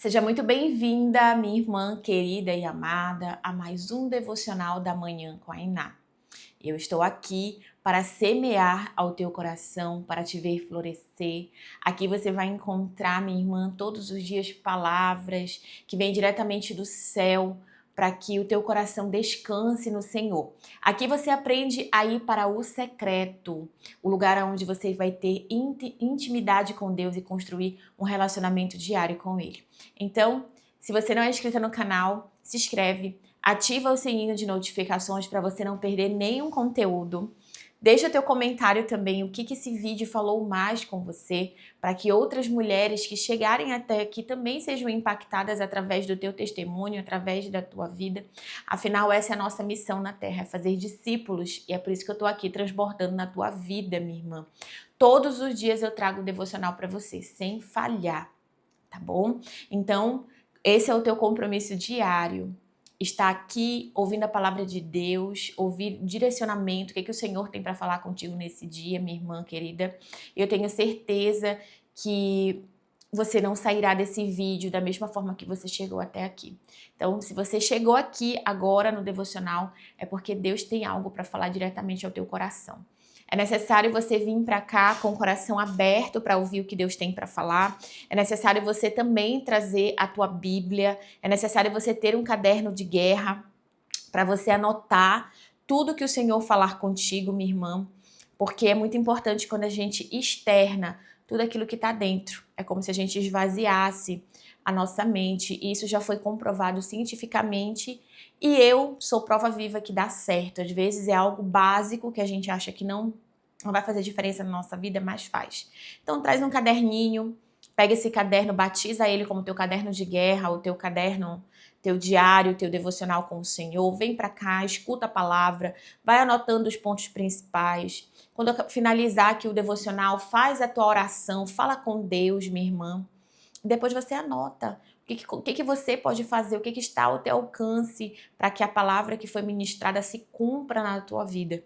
Seja muito bem-vinda, minha irmã querida e amada, a mais um devocional da manhã com a Iná. Eu estou aqui para semear ao teu coração, para te ver florescer. Aqui você vai encontrar, minha irmã, todos os dias palavras que vêm diretamente do céu, para que o teu coração descanse no Senhor. Aqui você aprende a ir para o secreto, o lugar onde você vai ter intimidade com Deus e construir um relacionamento diário com Ele. Então, se você não é inscrita no canal, se inscreve, ativa o sininho de notificações para você não perder nenhum conteúdo. Deixa teu comentário também, o que esse vídeo falou mais com você, para que outras mulheres que chegarem até aqui também sejam impactadas através do teu testemunho, através da tua vida. Afinal, essa é a nossa missão na Terra, é fazer discípulos, e é por isso que eu estou aqui transbordando na tua vida, minha irmã. Todos os dias eu trago um devocional para você, sem falhar, tá bom? Então, esse é o teu compromisso diário. Estar aqui ouvindo a palavra de Deus, ouvir direcionamento, o que o Senhor tem para falar contigo nesse dia, minha irmã querida. Eu tenho certeza que você não sairá desse vídeo da mesma forma que você chegou até aqui. Então, se você chegou aqui agora no devocional, é porque Deus tem algo para falar diretamente ao teu coração. É necessário você vir para cá com o coração aberto para ouvir o que Deus tem para falar. É necessário você também trazer a tua Bíblia. É necessário você ter um caderno de guerra para você anotar tudo que o Senhor falar contigo, minha irmã. Porque é muito importante quando a gente externa tudo aquilo que está dentro. É como se a gente esvaziasse a nossa mente. E isso já foi comprovado cientificamente. E eu sou prova viva que dá certo. Às vezes é algo básico que a gente acha que não vai fazer diferença na nossa vida, mas faz. Então traz um caderninho, pega esse caderno, batiza ele como teu caderno de guerra, o teu caderno, teu diário, teu devocional com o Senhor. Vem pra cá, escuta a palavra, vai anotando os pontos principais. Quando eu finalizar aqui o devocional, faz a tua oração, fala com Deus, minha irmã. Depois você anota o que você pode fazer, o que está ao teu alcance para que a palavra que foi ministrada se cumpra na tua vida.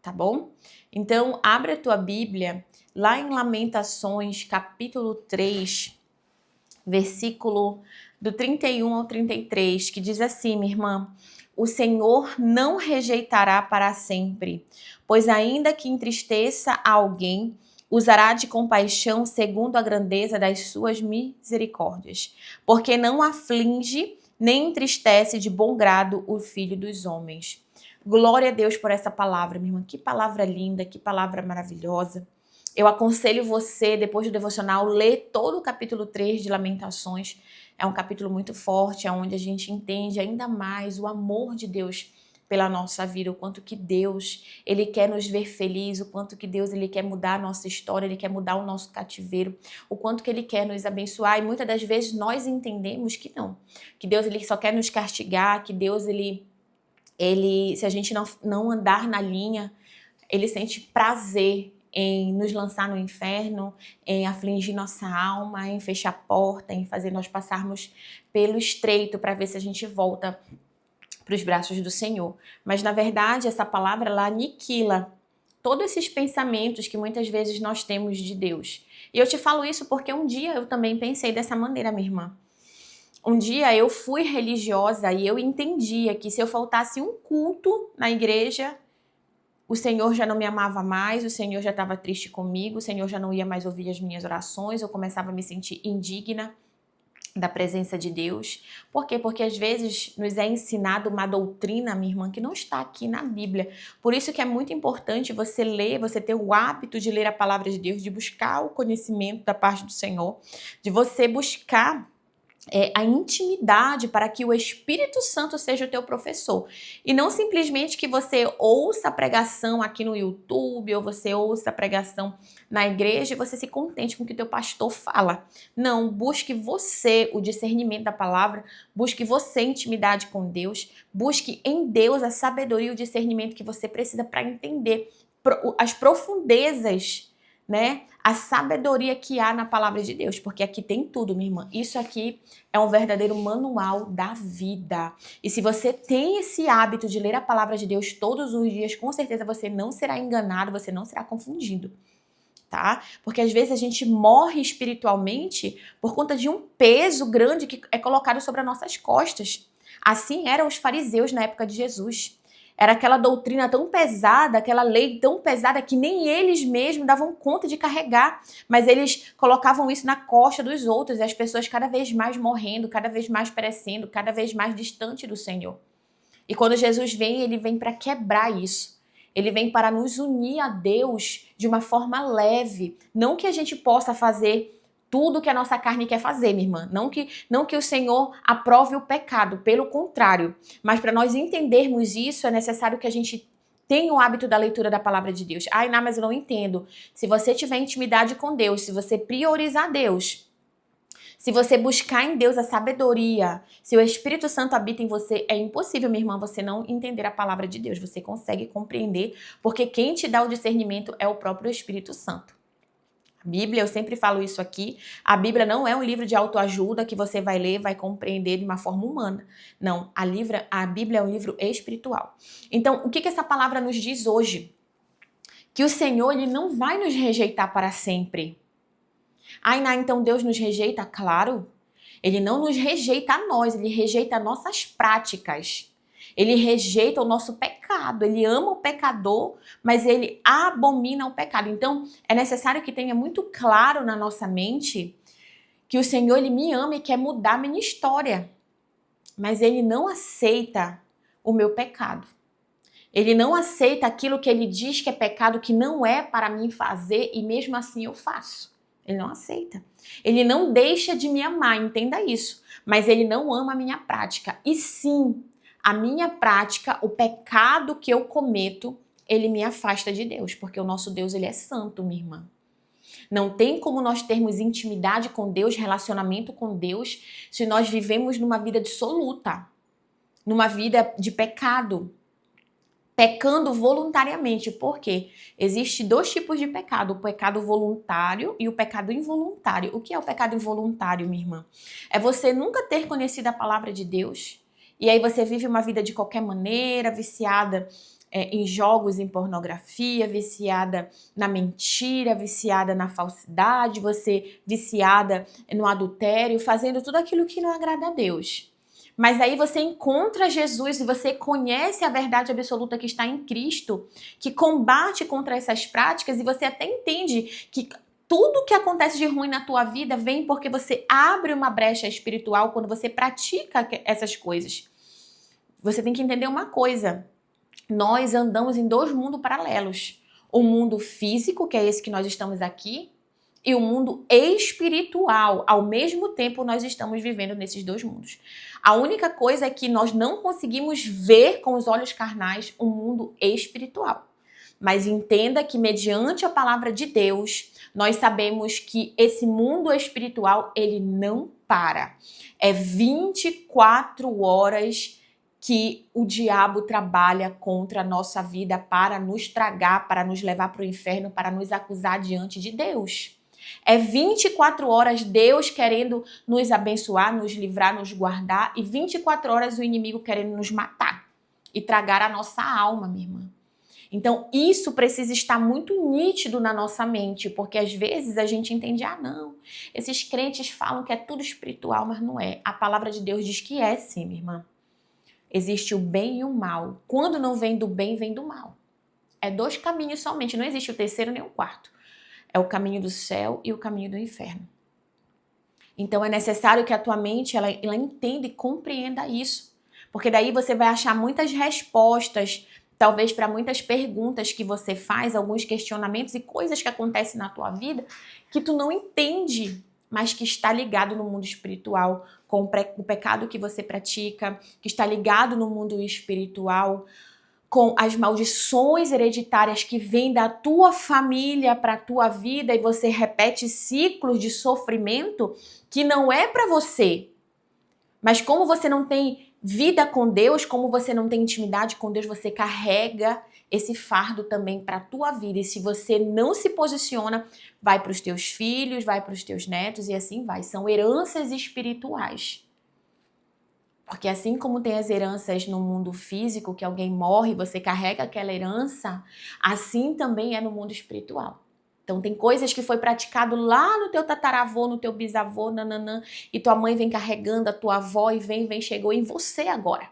Tá bom? Então, abre a tua Bíblia lá em Lamentações, capítulo 3, versículo do 31 ao 33, que diz assim, minha irmã: o Senhor não rejeitará para sempre, pois ainda que entristeça a alguém, usará de compaixão segundo a grandeza das suas misericórdias, porque não aflige nem entristece de bom grado o Filho dos homens. Glória a Deus por essa palavra, minha irmã. Que palavra linda, que palavra maravilhosa. Eu aconselho você, depois do devocional, ler todo o capítulo 3 de Lamentações. É um capítulo muito forte, onde a gente entende ainda mais o amor de Deus pela nossa vida, o quanto que Deus, Ele quer nos ver felizes, o quanto que Deus, Ele quer mudar a nossa história, Ele quer mudar o nosso cativeiro, o quanto que Ele quer nos abençoar. E muitas das vezes nós entendemos que não, que Deus, Ele só quer nos castigar, que Deus, Ele se a gente não andar na linha, Ele sente prazer em nos lançar no inferno, em afligir nossa alma, em fechar a porta, em fazer nós passarmos pelo estreito para ver se a gente volta para os braços do Senhor. Mas, na verdade, essa palavra, ela aniquila todos esses pensamentos que muitas vezes nós temos de Deus. E eu te falo isso porque um dia eu também pensei dessa maneira, minha irmã. Um dia eu fui religiosa e eu entendia que se eu faltasse um culto na igreja, o Senhor já não me amava mais, o Senhor já estava triste comigo, o Senhor já não ia mais ouvir as minhas orações, eu começava a me sentir indigna da presença de Deus. Por quê? Porque às vezes nos é ensinado uma doutrina, minha irmã, que não está aqui na Bíblia. Por isso que é muito importante você ler, você ter o hábito de ler a palavra de Deus, de buscar o conhecimento da parte do Senhor, de você buscar a intimidade para que o Espírito Santo seja o teu professor. E não simplesmente que você ouça a pregação aqui no YouTube ou você ouça a pregação na igreja e você se contente com o que o teu pastor fala. Não, busque você o discernimento da palavra, busque você a intimidade com Deus, busque em Deus a sabedoria e o discernimento que você precisa para entender as profundezas, né? A sabedoria que há na palavra de Deus, porque aqui tem tudo, minha irmã. Isso aqui é um verdadeiro manual da vida. E se você tem esse hábito de ler a palavra de Deus todos os dias, com certeza você não será enganado, você não será confundido, tá? Porque às vezes a gente morre espiritualmente por conta de um peso grande que é colocado sobre as nossas costas. Assim eram os fariseus na época de Jesus. Era aquela doutrina tão pesada, aquela lei tão pesada que nem eles mesmos davam conta de carregar, mas eles colocavam isso na costa dos outros e as pessoas cada vez mais morrendo, cada vez mais perecendo, cada vez mais distante do Senhor. E quando Jesus vem, ele vem para quebrar isso. Ele vem para nos unir a Deus de uma forma leve. Não que a gente possa fazer tudo que a nossa carne quer fazer, minha irmã. Não que o Senhor aprove o pecado, pelo contrário. Mas para nós entendermos isso, é necessário que a gente tenha o hábito da leitura da palavra de Deus. Ai, não, mas eu não entendo. Se você tiver intimidade com Deus, se você priorizar Deus, se você buscar em Deus a sabedoria, se o Espírito Santo habita em você, é impossível, minha irmã, você não entender a palavra de Deus. Você consegue compreender, porque quem te dá o discernimento é o próprio Espírito Santo. A Bíblia, eu sempre falo isso aqui, a Bíblia não é um livro de autoajuda que você vai ler, vai compreender de uma forma humana. Não, a Bíblia é um livro espiritual. Então, o que essa palavra nos diz hoje? Que o Senhor, ele não vai nos rejeitar para sempre. Então Deus nos rejeita? Claro. Ele não nos rejeita a nós, ele rejeita nossas práticas. Ele rejeita o nosso pecado, ele ama o pecador, mas ele abomina o pecado. Então, é necessário que tenha muito claro na nossa mente que o Senhor, ele me ama e quer mudar a minha história. Mas ele não aceita o meu pecado. Ele não aceita aquilo que ele diz que é pecado, que não é para mim fazer, e mesmo assim eu faço. Ele não aceita. Ele não deixa de me amar, entenda isso. Mas ele não ama a minha prática. E sim, a minha prática, o pecado que eu cometo, ele me afasta de Deus. Porque o nosso Deus, ele é santo, minha irmã. Não tem como nós termos intimidade com Deus, relacionamento com Deus, se nós vivemos numa vida dissoluta. Numa vida de pecado. Pecando voluntariamente. Por quê? Existem dois tipos de pecado, o pecado voluntário e o pecado involuntário. O que é o pecado involuntário, minha irmã? É você nunca ter conhecido a palavra de Deus e aí você vive uma vida de qualquer maneira, viciada em jogos, em pornografia, viciada na mentira, viciada na falsidade, você viciada no adultério, fazendo tudo aquilo que não agrada a Deus. Mas aí você encontra Jesus e você conhece a verdade absoluta que está em Cristo, que combate contra essas práticas, e você até entende que tudo que acontece de ruim na tua vida vem porque você abre uma brecha espiritual quando você pratica essas coisas. Você tem que entender uma coisa. Nós andamos em dois mundos paralelos. O mundo físico, que é esse que nós estamos aqui, e o mundo espiritual. Ao mesmo tempo, nós estamos vivendo nesses dois mundos. A única coisa é que nós não conseguimos ver com os olhos carnais o mundo espiritual. Mas entenda que, mediante a palavra de Deus, nós sabemos que esse mundo espiritual, ele não para. É 24 horas que o diabo trabalha contra a nossa vida para nos tragar, para nos levar para o inferno, para nos acusar diante de Deus. É 24 horas Deus querendo nos abençoar, nos livrar, nos guardar, e 24 horas o inimigo querendo nos matar e tragar a nossa alma, minha irmã. Então, isso precisa estar muito nítido na nossa mente, porque às vezes a gente entende, não, esses crentes falam que é tudo espiritual, mas não é. A palavra de Deus diz que é sim, minha irmã. Existe o bem e o mal. Quando não vem do bem, vem do mal. É dois caminhos somente, não existe o terceiro nem o quarto. É o caminho do céu e o caminho do inferno. Então é necessário que a tua mente ela entenda e compreenda isso. Porque daí você vai achar muitas respostas, talvez para muitas perguntas que você faz, alguns questionamentos e coisas que acontecem na tua vida que tu não entende, mas que está ligado no mundo espiritual, com o pecado que você pratica, que está ligado no mundo espiritual, com as maldições hereditárias que vêm da tua família para a tua vida, e você repete ciclos de sofrimento que não é para você. Mas como você não tem vida com Deus, como você não tem intimidade com Deus, você carrega esse fardo também para a tua vida. E se você não se posiciona, vai para os teus filhos, vai para os teus netos e assim vai. São heranças espirituais. Porque assim como tem as heranças no mundo físico, que alguém morre, você carrega aquela herança, assim também é no mundo espiritual. Então tem coisas que foi praticado lá no teu tataravô, no teu bisavô, nananã, e tua mãe vem carregando, a tua avó e vem, chegou em você agora.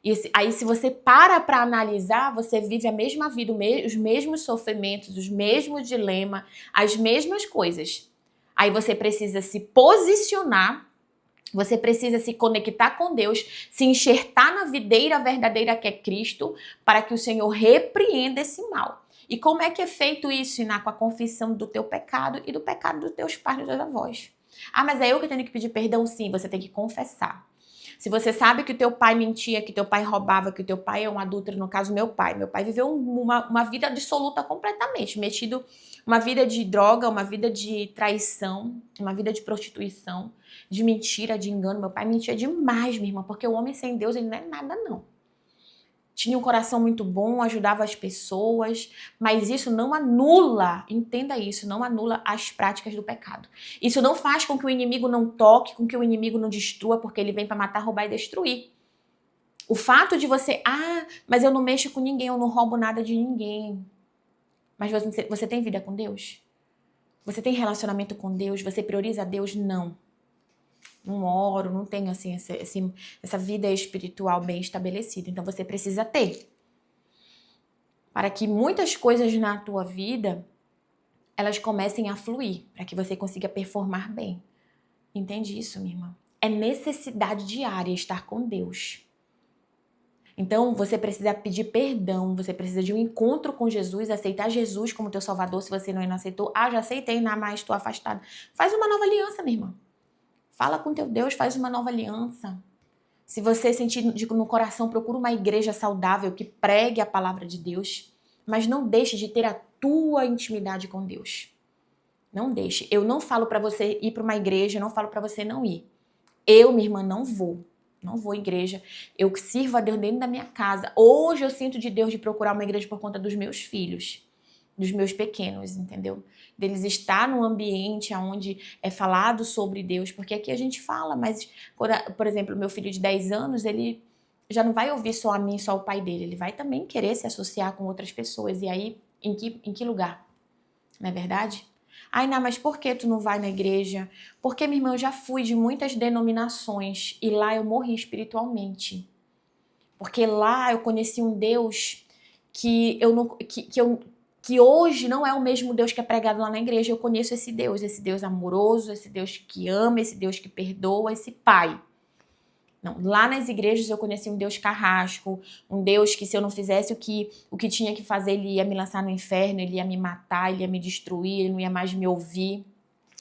E aí se você para analisar, você vive a mesma vida, os mesmos sofrimentos, os mesmos dilemas, as mesmas coisas. Aí você precisa se posicionar, você precisa se conectar com Deus, se enxertar na videira verdadeira que é Cristo, para que o Senhor repreenda esse mal. E como é que é feito isso, Iná? Com a confissão do teu pecado e do pecado dos teus pais e dos teus avós. Ah, mas é eu que tenho que pedir perdão? Sim, você tem que confessar. Se você sabe que o teu pai mentia, que o teu pai roubava, que o teu pai é um adúltero, no caso meu pai viveu uma vida dissoluta completamente, metido uma vida de droga, uma vida de traição, uma vida de prostituição, de mentira, de engano. Meu pai mentia demais, minha irmã, porque o homem sem Deus, ele não é nada, não. Tinha um coração muito bom, ajudava as pessoas, mas isso não anula, entenda isso, não anula as práticas do pecado. Isso não faz com que o inimigo não toque, com que o inimigo não destrua, porque ele vem para matar, roubar e destruir. O fato de você, mas eu não mexo com ninguém, eu não roubo nada de ninguém. Mas você tem vida com Deus? Você tem relacionamento com Deus? Você prioriza Deus? Não. Não oro, não tenho assim essa vida espiritual bem estabelecida. Então você precisa ter. Para que muitas coisas na tua vida, elas comecem a fluir. Para que você consiga performar bem. Entende isso, minha irmã? É necessidade diária estar com Deus. Então você precisa pedir perdão. Você precisa de um encontro com Jesus. Aceitar Jesus como teu salvador. Se você não aceitou, já aceitei, não mais, estou afastado. Faz uma nova aliança, minha irmã. Fala com teu Deus, faz uma nova aliança. Se você sentir no coração, procura uma igreja saudável que pregue a palavra de Deus, mas não deixe de ter a tua intimidade com Deus. Não deixe. Eu não falo para você ir para uma igreja, eu não falo para você não ir. Eu, minha irmã, não vou à igreja. Eu sirvo a Deus dentro da minha casa. Hoje eu sinto de Deus de procurar uma igreja por conta dos meus filhos, dos meus pequenos, entendeu? Deles estar num ambiente onde é falado sobre Deus, porque aqui a gente fala, mas, por exemplo, meu filho de 10 anos, ele já não vai ouvir só a mim, só o pai dele, ele vai também querer se associar com outras pessoas, e aí, em que lugar? Não é verdade? Não, mas por que tu não vai na igreja? Porque, minha irmã, eu já fui de muitas denominações, e lá eu morri espiritualmente. Porque lá eu conheci um Deus que hoje não é o mesmo Deus que é pregado lá na igreja. Eu conheço esse Deus amoroso, esse Deus que ama, esse Deus que perdoa, esse Pai. Não, lá nas igrejas eu conheci um Deus carrasco, um Deus que se eu não fizesse o que tinha que fazer, ele ia me lançar no inferno, ele ia me matar, ele ia me destruir, ele não ia mais me ouvir.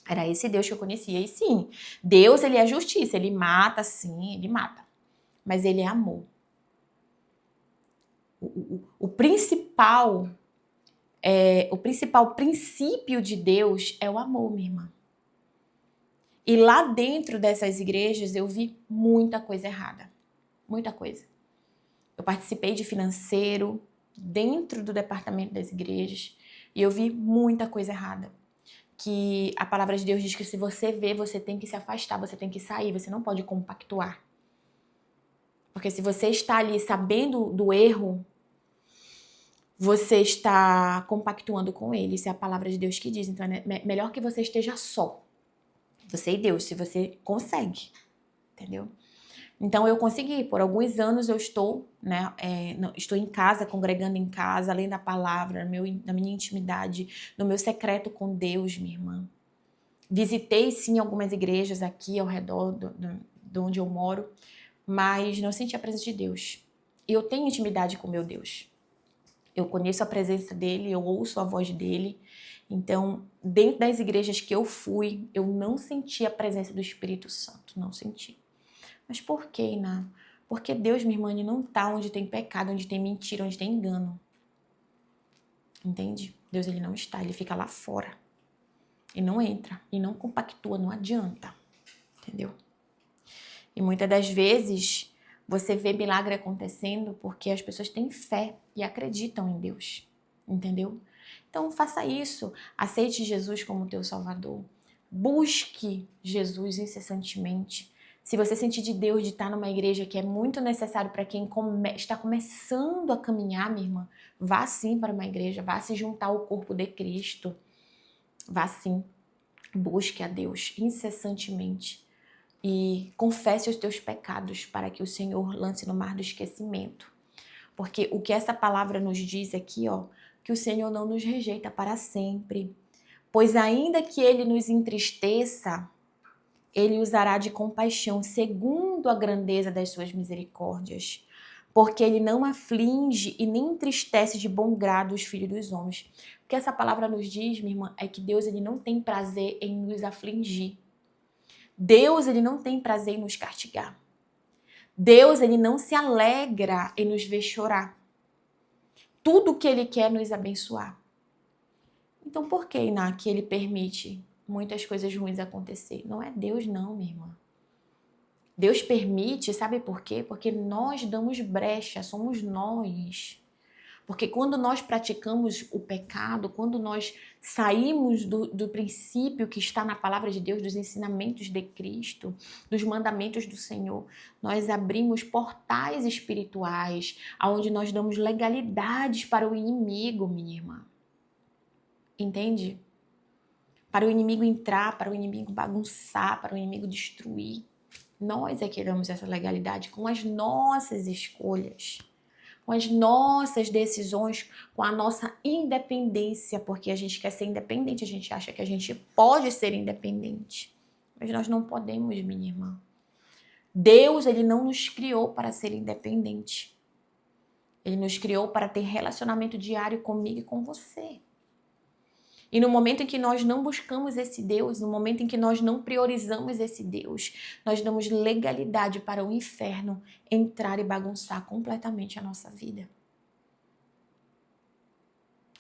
Era esse Deus que eu conhecia. E sim, Deus, ele é justiça, ele mata, sim, ele mata. Mas ele é amor. O principal princípio de Deus é o amor, minha irmã. E lá dentro dessas igrejas eu vi muita coisa errada. Muita coisa. Eu participei de financeiro dentro do departamento das igrejas e eu vi muita coisa errada. Que a palavra de Deus diz que se você vê, você tem que se afastar, você tem que sair, você não pode compactuar. Porque se você está ali sabendo do erro, você está compactuando com ele. Isso é a palavra de Deus que diz. Então é melhor que você esteja só. Você e Deus, se você consegue. Entendeu? Então eu consegui. Por alguns anos eu estou, estou em casa, congregando em casa, além da palavra, na minha intimidade, no meu secreto com Deus, minha irmã. Visitei, sim, algumas igrejas aqui ao redor de onde eu moro, mas não senti a presença de Deus. E eu tenho intimidade com meu Deus. Eu conheço a presença dele, eu ouço a voz dele. Então, dentro das igrejas que eu fui, eu não senti a presença do Espírito Santo, não senti. Mas por quê, Iná? Porque Deus, minha irmã, não está onde tem pecado, onde tem mentira, onde tem engano. Entende? Deus, ele não está, ele fica lá fora. E não entra, e não compactua, não adianta. Entendeu? E muitas das vezes você vê milagre acontecendo porque as pessoas têm fé e acreditam em Deus. Entendeu? Então faça isso. Aceite Jesus como teu Salvador. Busque Jesus incessantemente. Se você sentir de Deus de estar numa igreja que é muito necessário para quem está começando a caminhar, minha irmã, vá sim para uma igreja, vá se juntar ao corpo de Cristo. Vá sim, busque a Deus incessantemente e confesse os teus pecados para que o Senhor lance no mar do esquecimento. Porque o que essa palavra nos diz aqui, ó, que o Senhor não nos rejeita para sempre. Pois ainda que Ele nos entristeça, Ele usará de compaixão segundo a grandeza das suas misericórdias. Porque Ele não aflige e nem entristece de bom grado os filhos dos homens. O que essa palavra nos diz, minha irmã, é que Deus ele não tem prazer em nos afligir. Deus ele não tem prazer em nos castigar. Deus ele não se alegra em nos ver chorar. Tudo que Ele quer é nos abençoar. Então por que, Iná, que Ele permite muitas coisas ruins acontecer? Não é Deus não, minha irmã. Deus permite, sabe por quê? Porque nós damos brecha, somos nós. Porque quando nós praticamos o pecado, quando nós saímos do princípio que está na palavra de Deus, dos ensinamentos de Cristo, dos mandamentos do Senhor, nós abrimos portais espirituais, onde nós damos legalidades para o inimigo, minha irmã. Entende? Para o inimigo entrar, para o inimigo bagunçar, para o inimigo destruir. Nós é que damos essa legalidade com as nossas escolhas, com as nossas decisões, com a nossa independência, porque a gente quer ser independente, a gente acha que a gente pode ser independente, mas nós não podemos, minha irmã. Deus, ele não nos criou para ser independente. Ele nos criou para ter relacionamento diário comigo e com você. E no momento em que nós não buscamos esse Deus, no momento em que nós não priorizamos esse Deus, nós damos legalidade para o inferno entrar e bagunçar completamente a nossa vida.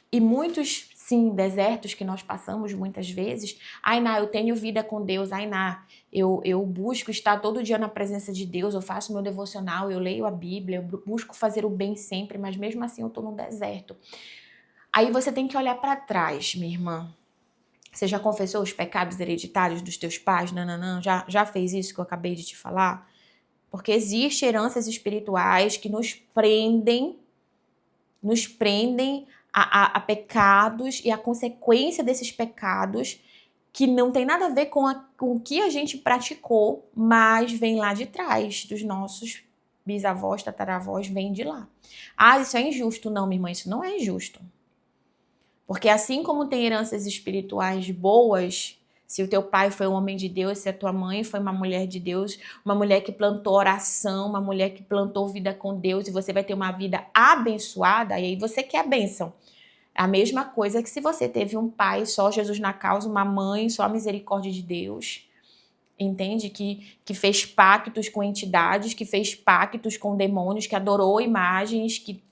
E muitos, sim, desertos que nós passamos muitas vezes, Ainá, eu tenho vida com Deus, Ainá, eu busco estar todo dia na presença de Deus, eu faço meu devocional, eu leio a Bíblia, eu busco fazer o bem sempre, mas mesmo assim eu estou no deserto. Aí você tem que olhar para trás, minha irmã. Você já confessou os pecados hereditários dos teus pais? Não. Já fez isso que eu acabei de te falar? Porque existem heranças espirituais que nos prendem a pecados e a consequência desses pecados que não tem nada a ver com o que a gente praticou, mas vem lá de trás, dos nossos bisavós, tataravós, vem de lá. Ah, isso é injusto. Não, minha irmã, isso não é injusto. Porque assim como tem heranças espirituais boas, se o teu pai foi um homem de Deus, se a tua mãe foi uma mulher de Deus, uma mulher que plantou oração, uma mulher que plantou vida com Deus, e você vai ter uma vida abençoada, e aí você quer a bênção. A mesma coisa que se você teve um pai, só Jesus na causa, uma mãe, só a misericórdia de Deus, entende? Que fez pactos com entidades, que fez pactos com demônios, que adorou imagens, que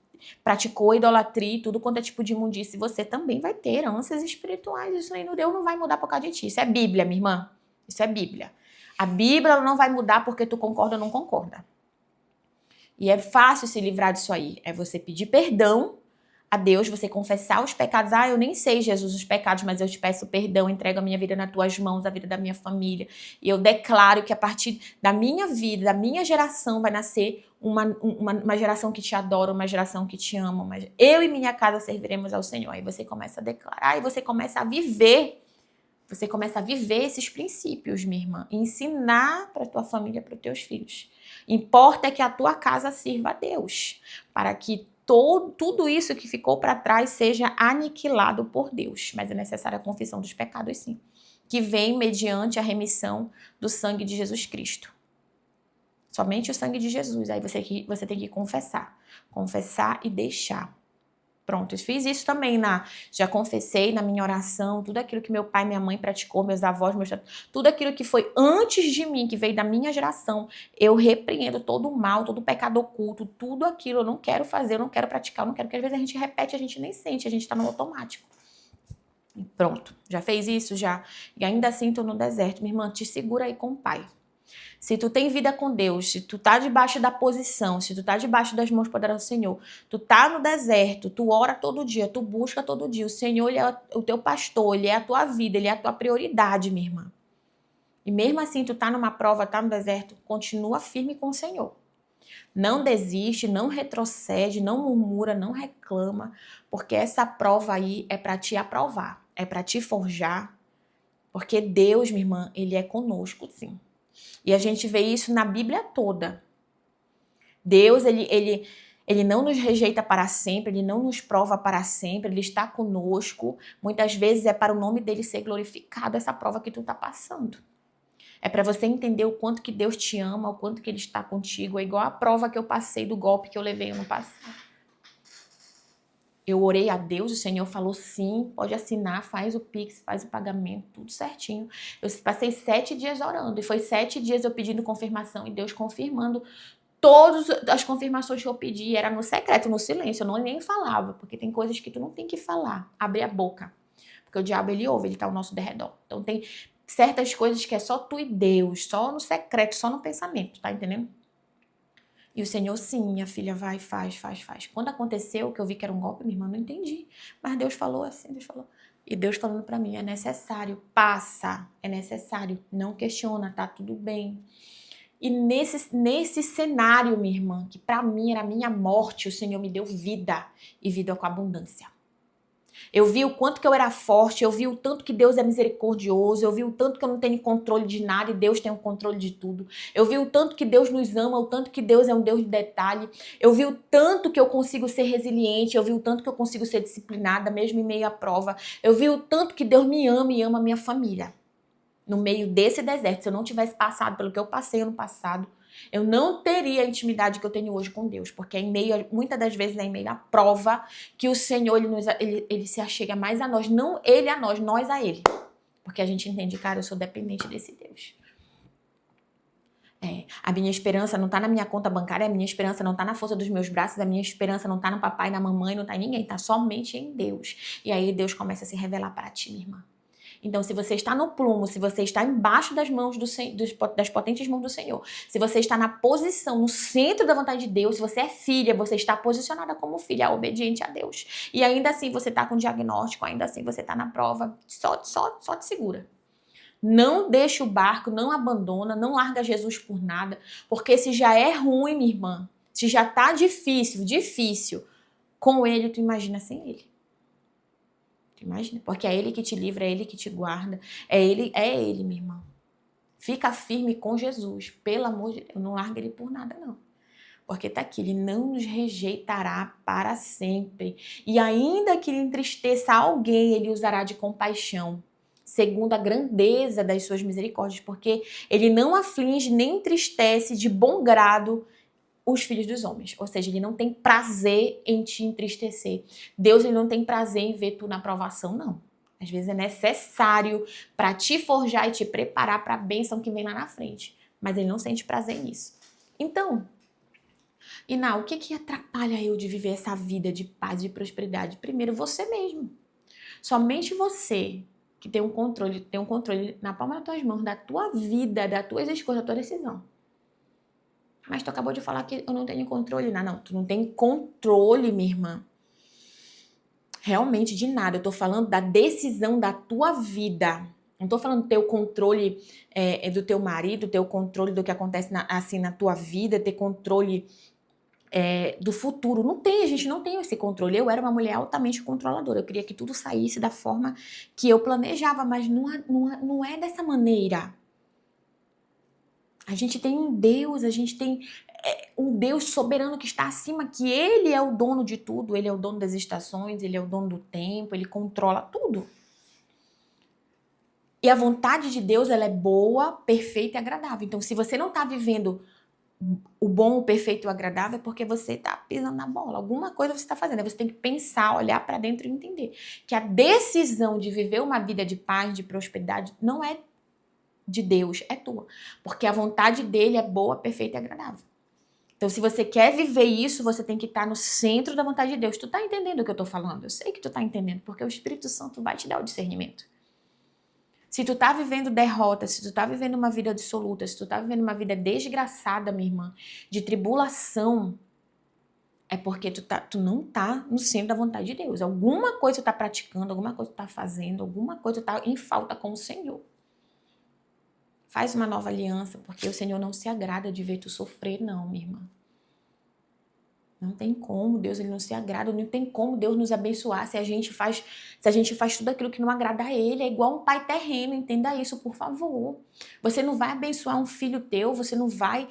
praticou idolatria e tudo quanto é tipo de imundície, você também vai ter heranças espirituais. Isso aí no Deus não vai mudar por causa de ti. Isso é Bíblia, minha irmã. Isso é Bíblia. A Bíblia ela não vai mudar porque tu concorda ou não concorda. E é fácil se livrar disso aí. É você pedir perdão a Deus, você confessar os pecados. Ah, eu nem sei, Jesus, os pecados, mas eu te peço perdão, entrego a minha vida nas tuas mãos, a vida da minha família. E eu declaro que a partir da minha vida, da minha geração, vai nascer uma geração que te adora, uma geração que te ama. Mas eu e minha casa serviremos ao Senhor. Aí você começa a declarar e você começa a viver. Você começa a viver esses princípios, minha irmã. E ensinar para tua família, para os teus filhos. Importa é que a tua casa sirva a Deus. Para que tudo isso que ficou para trás seja aniquilado por Deus. Mas é necessária a confissão dos pecados, sim. Que vem mediante a remissão do sangue de Jesus Cristo. Somente o sangue de Jesus. Aí você tem que confessar. Confessar e deixar. Pronto, eu fiz isso também, já confessei na minha oração, tudo aquilo que meu pai e minha mãe praticou, meus avós, tudo aquilo que foi antes de mim, que veio da minha geração, eu repreendo todo o mal, todo o pecado oculto, tudo aquilo eu não quero fazer, eu não quero praticar, eu não quero, porque às vezes a gente repete, a gente nem sente, a gente tá no automático. Pronto, já fez isso? Já. E ainda assim tô no deserto, minha irmã, te segura aí com o pai. Se tu tem vida com Deus, se tu tá debaixo da posição, se tu tá debaixo das mãos poderosas do Senhor, tu tá no deserto, tu ora todo dia, tu busca todo dia, o Senhor, ele é o teu pastor, ele é a tua vida, ele é a tua prioridade, minha irmã. E mesmo assim, tu tá numa prova, tá no deserto, continua firme com o Senhor. Não desiste, não retrocede, não murmura, não reclama, porque essa prova aí é para te aprovar. é para te forjar, porque Deus, minha irmã, ele é conosco, sim. E a gente vê isso na Bíblia toda. Deus, ele não nos rejeita para sempre, ele não nos prova para sempre, ele está conosco. Muitas vezes é para o nome dele ser glorificado essa prova que tu está passando. É para você entender o quanto que Deus te ama, o quanto que ele está contigo. É igual a prova que eu passei do golpe que eu levei ano passado. Eu orei a Deus, o Senhor falou sim, pode assinar, faz o Pix, faz o pagamento, tudo certinho. Eu passei 7 dias orando e foi 7 dias eu pedindo confirmação e Deus confirmando todas as confirmações que eu pedi. Era no secreto, no silêncio, eu não nem falava, porque tem coisas que tu não tem que falar, abrir a boca. Porque o diabo, ele ouve, ele tá ao nosso derredor. Então tem certas coisas que é só tu e Deus, só no secreto, só no pensamento, tá entendendo? E o Senhor, sim, minha filha, vai, faz. Quando aconteceu, que eu vi que era um golpe, minha irmã, não entendi. Mas Deus falou assim, Deus falou. E Deus falando pra mim, é necessário, passa, é necessário, não questiona, tá tudo bem. E nesse cenário, minha irmã, que pra mim era a minha morte, o Senhor me deu vida, e vida com abundância. Eu vi o quanto que eu era forte, eu vi o tanto que Deus é misericordioso, eu vi o tanto que eu não tenho controle de nada e Deus tem o controle de tudo. Eu vi o tanto que Deus nos ama, o tanto que Deus é um Deus de detalhe. Eu vi o tanto que eu consigo ser resiliente, eu vi o tanto que eu consigo ser disciplinada, mesmo em meio à prova. Eu vi o tanto que Deus me ama e ama a minha família. No meio desse deserto, se eu não tivesse passado pelo que eu passei ano passado, eu não teria a intimidade que eu tenho hoje com Deus, porque muitas das vezes é em meio à prova que o Senhor ele se achega mais a nós, não ele a nós a ele. Porque a gente entende, cara, eu sou dependente desse Deus. A minha esperança não tá na minha conta bancária, a minha esperança não tá na força dos meus braços, a minha esperança não tá no papai, na mamãe, não tá em ninguém, tá somente em Deus. E aí Deus começa a se revelar para ti, minha irmã. Então, se você está no plumo, se você está embaixo das mãos das potentes mãos do Senhor, se você está na posição, no centro da vontade de Deus, se você é filha, você está posicionada como filha, obediente a Deus. E ainda assim você está com diagnóstico, ainda assim você está na prova, só te segura. Não deixa o barco, não abandona, não larga Jesus por nada, porque se já é ruim, minha irmã, se já tá difícil, com ele tu imagina sem ele. Imagina, porque é ele que te livra, é ele que te guarda, é ele, minha irmã. Fica firme com Jesus, pelo amor de Deus, não larga ele por nada, não. Porque tá aqui, ele não nos rejeitará para sempre. E ainda que ele entristeça alguém, ele usará de compaixão, segundo a grandeza das suas misericórdias, porque ele não aflige nem entristece de bom grado os filhos dos homens. Ou seja, ele não tem prazer em te entristecer. Deus, ele não tem prazer em ver tu na provação, não. Às vezes é necessário para te forjar e te preparar para a bênção que vem lá na frente. Mas ele não sente prazer nisso. Então, Iná, o que atrapalha eu de viver essa vida de paz e de prosperidade? Primeiro, você mesmo. Somente você que tem um controle na palma das tuas mãos, da tua vida, das tuas escolhas, da tua decisão. Mas tu acabou de falar que eu não tenho controle. Não, tu não tem controle, minha irmã. Realmente de nada. Eu tô falando da decisão da tua vida. Não tô falando do teu controle do teu marido, teu controle do que acontece na tua vida, ter controle do futuro. Não tem, a gente não tem esse controle. Eu era uma mulher altamente controladora. Eu queria que tudo saísse da forma que eu planejava, mas não é dessa maneira. A gente tem um Deus, a gente tem um Deus soberano que está acima, que ele é o dono de tudo, ele é o dono das estações, ele é o dono do tempo, ele controla tudo. E a vontade de Deus, ela é boa, perfeita e agradável. Então, se você não está vivendo o bom, o perfeito e o agradável, é porque você está pisando na bola. Alguma coisa você está fazendo. Aí você tem que pensar, olhar para dentro e entender que a decisão de viver uma vida de paz, de prosperidade, não é de Deus, é tua. Porque a vontade dele é boa, perfeita e agradável. Então, se você quer viver isso, você tem que estar no centro da vontade de Deus. Tu tá entendendo o que eu tô falando? Eu sei que tu tá entendendo, porque o Espírito Santo vai te dar o discernimento. Se tu tá vivendo derrota, se tu tá vivendo uma vida dissoluta, se tu tá vivendo uma vida desgraçada, minha irmã, de tribulação, é porque tu não tá no centro da vontade de Deus. Alguma coisa tu tá praticando, alguma coisa tu tá fazendo, alguma coisa tu tá em falta com o Senhor. Faz uma nova aliança, porque o Senhor não se agrada de ver tu sofrer, não, minha irmã. Não tem como Deus ele não se agrada, não tem como Deus nos abençoar se a gente faz tudo aquilo que não agrada a Ele. É igual um pai terreno, entenda isso, por favor. Você não vai abençoar um filho teu, você não vai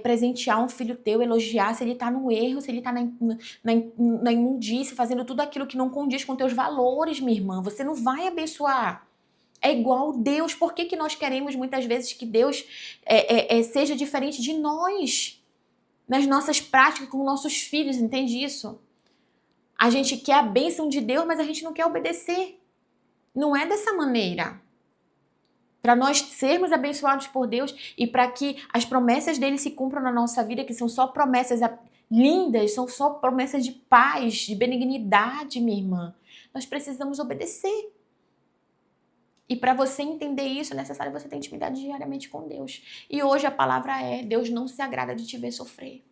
presentear um filho teu, elogiar se ele tá no erro, se ele tá na imundície, fazendo tudo aquilo que não condiz com teus valores, minha irmã. Você não vai abençoar. É igual Deus. Por que nós queremos muitas vezes que Deus seja diferente de nós? Nas nossas práticas com nossos filhos, entende isso? A gente quer a bênção de Deus, mas a gente não quer obedecer. Não é dessa maneira. Para nós sermos abençoados por Deus e para que as promessas dele se cumpram na nossa vida, que são só promessas lindas, são só promessas de paz, de benignidade, minha irmã, nós precisamos obedecer. E para você entender isso, é necessário você ter intimidade diariamente com Deus. E hoje a palavra é: Deus não se agrada de te ver sofrer.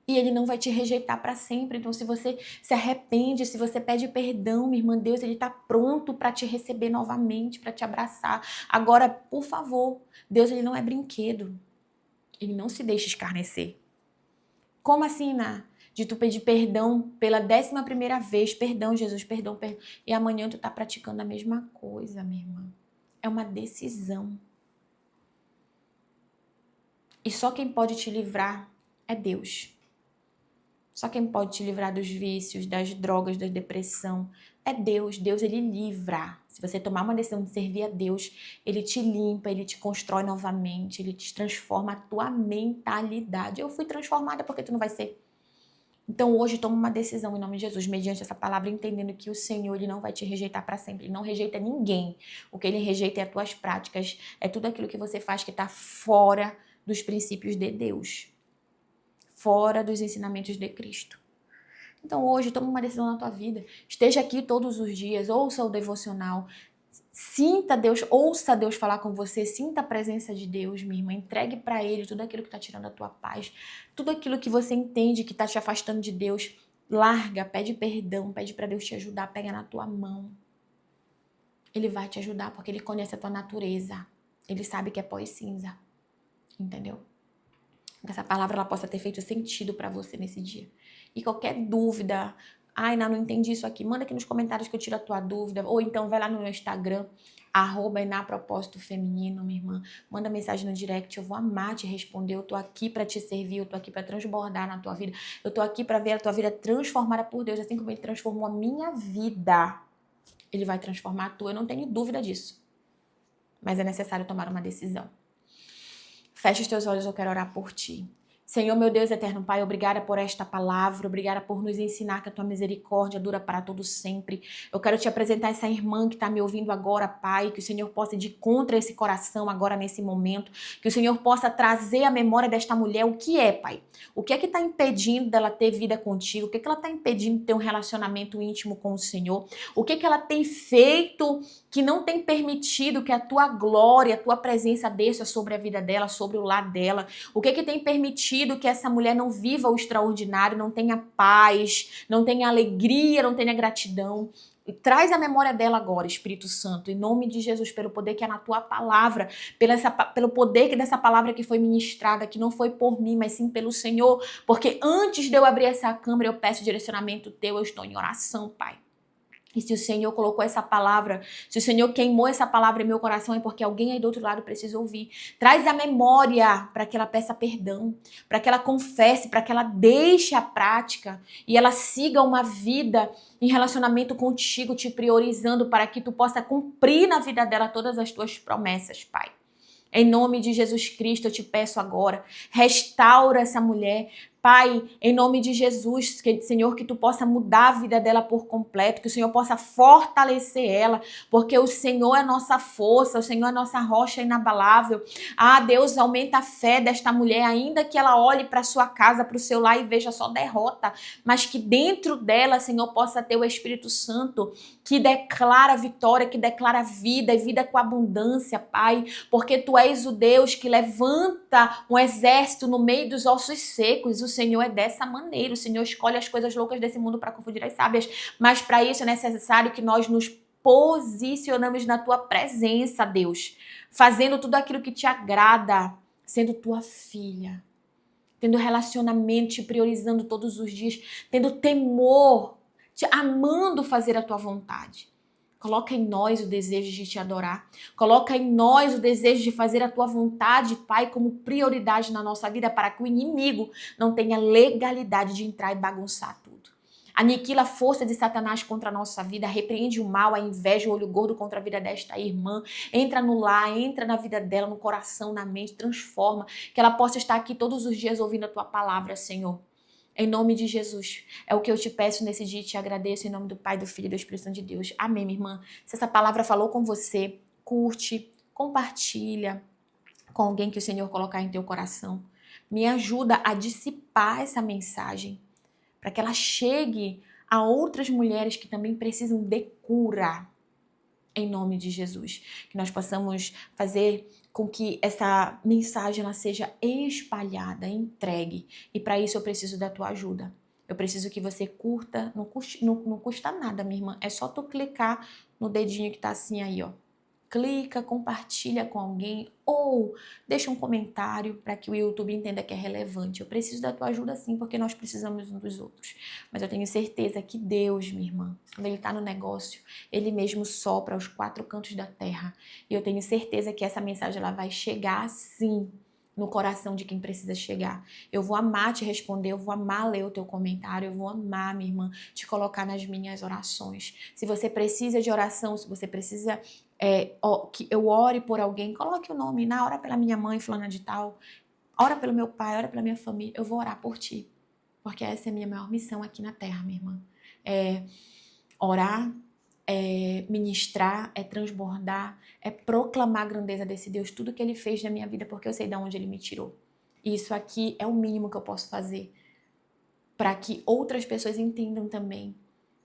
E Ele não vai te rejeitar para sempre. Então, se você se arrepende, se você pede perdão, minha irmã, Deus ele está pronto para te receber novamente, para te abraçar. Agora, por favor, Deus ele não é brinquedo. Ele não se deixa escarnecer. Como assim, Ná? De tu pedir perdão pela 11ª vez, perdão, Jesus, perdão, e amanhã tu tá praticando a mesma coisa, minha irmã. É uma decisão. E só quem pode te livrar é Deus. Só quem pode te livrar dos vícios, das drogas, da depressão é Deus. Deus, ele livra. Se você tomar uma decisão de servir a Deus, ele te limpa, ele te constrói novamente, ele te transforma a tua mentalidade. Eu fui transformada, porque tu não vai ser? Então hoje toma uma decisão em nome de Jesus, mediante essa palavra, entendendo que o Senhor ele não vai te rejeitar para sempre. Ele não rejeita ninguém. O que ele rejeita é as tuas práticas, é tudo aquilo que você faz que está fora dos princípios de Deus, fora dos ensinamentos de Cristo. Então hoje toma uma decisão na tua vida. Esteja aqui todos os dias, ouça o devocional. Sinta Deus, ouça Deus falar com você, sinta a presença de Deus, minha irmã, entregue para Ele tudo aquilo que está tirando a tua paz, tudo aquilo que você entende que está te afastando de Deus, larga, pede perdão, pede para Deus te ajudar, pega na tua mão. Ele vai te ajudar porque Ele conhece a tua natureza, Ele sabe que é pó e cinza, entendeu? Que essa palavra ela possa ter feito sentido para você nesse dia. E qualquer dúvida, ai, não entendi isso aqui, manda aqui nos comentários que eu tiro a tua dúvida, ou então vai lá no meu Instagram, @enapropósitofeminino, minha irmã, manda mensagem no direct, eu vou amar te responder, eu tô aqui para te servir, eu tô aqui para transbordar na tua vida, eu tô aqui para ver a tua vida transformada por Deus, assim como Ele transformou a minha vida, Ele vai transformar a tua, eu não tenho dúvida disso, mas é necessário tomar uma decisão. Fecha os teus olhos, eu quero orar por ti. Senhor, meu Deus eterno Pai, obrigada por esta palavra, obrigada por nos ensinar que a tua misericórdia dura para todo sempre. Eu quero te apresentar essa irmã que está me ouvindo agora, Pai, que o Senhor possa ir de contra esse coração agora nesse momento, que o Senhor possa trazer à memória desta mulher o que é, Pai. O que é que está impedindo dela ter vida contigo? O que é que ela está impedindo de ter um relacionamento íntimo com o Senhor? O que é que ela tem feito que não tem permitido que a tua glória, a tua presença desça sobre a vida dela, sobre o lar dela? O que é que tem permitido que essa mulher não viva o extraordinário, não tenha paz, não tenha alegria, não tenha gratidão? E traz a memória dela agora, Espírito Santo, em nome de Jesus, pelo poder que é na tua palavra, pelo poder dessa palavra que foi ministrada, que não foi por mim, mas sim pelo Senhor, porque antes de eu abrir essa câmera, eu peço direcionamento teu, eu estou em oração, Pai. E se o Senhor colocou essa palavra, se o Senhor queimou essa palavra em meu coração, é porque alguém aí do outro lado precisa ouvir. Traz a memória para que ela peça perdão, para que ela confesse, para que ela deixe a prática e ela siga uma vida em relacionamento contigo, te priorizando para que tu possa cumprir na vida dela todas as tuas promessas, Pai. Em nome de Jesus Cristo, eu te peço agora, restaura essa mulher. Pai, em nome de Jesus, Senhor, que tu possa mudar a vida dela por completo, que o Senhor possa fortalecer ela, porque o Senhor é nossa força, o Senhor é nossa rocha inabalável. Ah, Deus, aumenta a fé desta mulher, ainda que ela olhe para sua casa, para o seu lar e veja só derrota, mas que dentro dela, Senhor, possa ter o Espírito Santo, que declara vitória, que declara vida e vida com abundância, Pai, porque tu és o Deus que levanta um exército no meio dos ossos secos. O Senhor é dessa maneira, o Senhor escolhe as coisas loucas desse mundo para confundir as sábias, mas para isso é necessário que nós nos posicionamos na tua presença, Deus, fazendo tudo aquilo que te agrada, sendo tua filha. tendo relacionamento, te priorizando todos os dias, tendo temor, te amando fazer a tua vontade. Coloca em nós o desejo de te adorar. Coloca em nós o desejo de fazer a tua vontade, Pai, como prioridade na nossa vida, para que o inimigo não tenha legalidade de entrar e bagunçar tudo. Aniquila a força de Satanás contra a nossa vida, repreende o mal, a inveja, o olho gordo contra a vida desta irmã. Entra no lar, entra na vida dela, no coração, na mente, transforma. Que ela possa estar aqui todos os dias ouvindo a tua palavra, Senhor. Em nome de Jesus. É o que eu te peço nesse dia e te agradeço em nome do Pai, do Filho e do Espírito Santo de Deus. Amém, minha irmã. Se essa palavra falou com você, curte, compartilha com alguém que o Senhor colocar em teu coração. Me ajuda a dissipar essa mensagem para que ela chegue a outras mulheres que também precisam de cura. Em nome de Jesus. Que nós possamos fazer com que essa mensagem ela seja espalhada, entregue. E para isso eu preciso da tua ajuda. Eu preciso que você curta, não custa nada, minha irmã. É só tu clicar no dedinho que tá assim aí, ó. Clica, compartilha com alguém ou deixa um comentário para que o YouTube entenda que é relevante. Eu preciso da tua ajuda sim, porque nós precisamos uns dos outros. Mas eu tenho certeza que Deus, minha irmã, quando Ele está no negócio, Ele mesmo sopra aos 4 cantos da terra. E eu tenho certeza que essa mensagem ela vai chegar sim no coração de quem precisa chegar. Eu vou amar te responder, eu vou amar ler o teu comentário, eu vou amar, minha irmã, te colocar nas minhas orações. Se você precisa de oração, se você precisa que eu ore por alguém, coloque o nome, ora pela minha mãe, fulana de tal, ora pelo meu pai, ora pela minha família, eu vou orar por ti. Porque essa é a minha maior missão aqui na terra, minha irmã. É orar, é ministrar, é transbordar, é proclamar a grandeza desse Deus, tudo que Ele fez na minha vida, porque eu sei de onde Ele me tirou. E isso aqui é o mínimo que eu posso fazer para que outras pessoas entendam também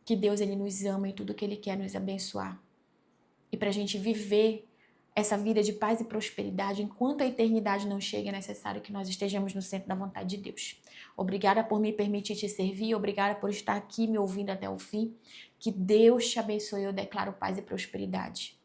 que Deus Ele nos ama e tudo que Ele quer é nos abençoar. E para a gente viver essa vida de paz e prosperidade, enquanto a eternidade não chega, é necessário que nós estejamos no centro da vontade de Deus. Obrigada por me permitir te servir, obrigada por estar aqui me ouvindo até o fim. Que Deus te abençoe, eu declaro paz e prosperidade.